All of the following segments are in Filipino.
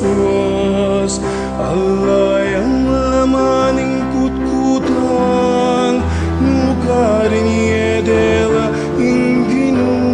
waswas, alay ang lamaning kutkutan, nukarin yedela inginu.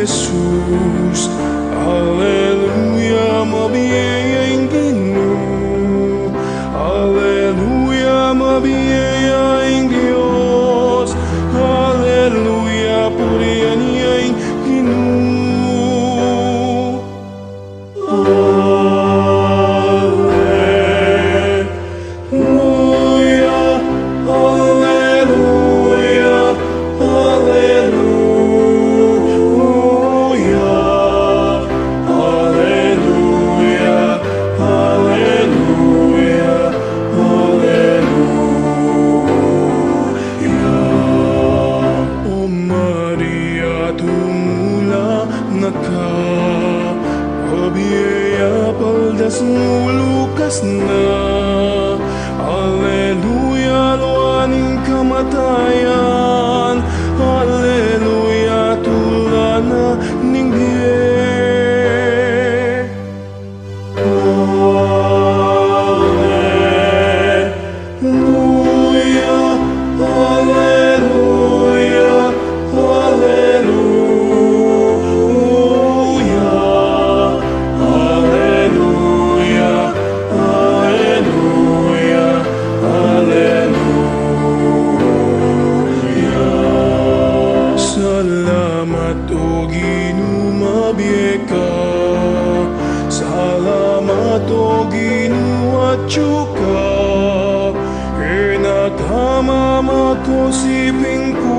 Jesus, Alleluia, mabiyayang Ginoo, Alleluia, mabiyayang Diyos, Alleluia, purihan niya'y Ginoo. Alleluia, Alleluia, Alleluia. Abiyaya paldas mo lukas na, Alleluia, luaning kamatayan, Alleluia, tula na ning biye. Alleluia, Alleluia, Alleluia. Salamat o ginumabiyeka, salamat o ginuwatsyuka, kinatama mato si Pingko.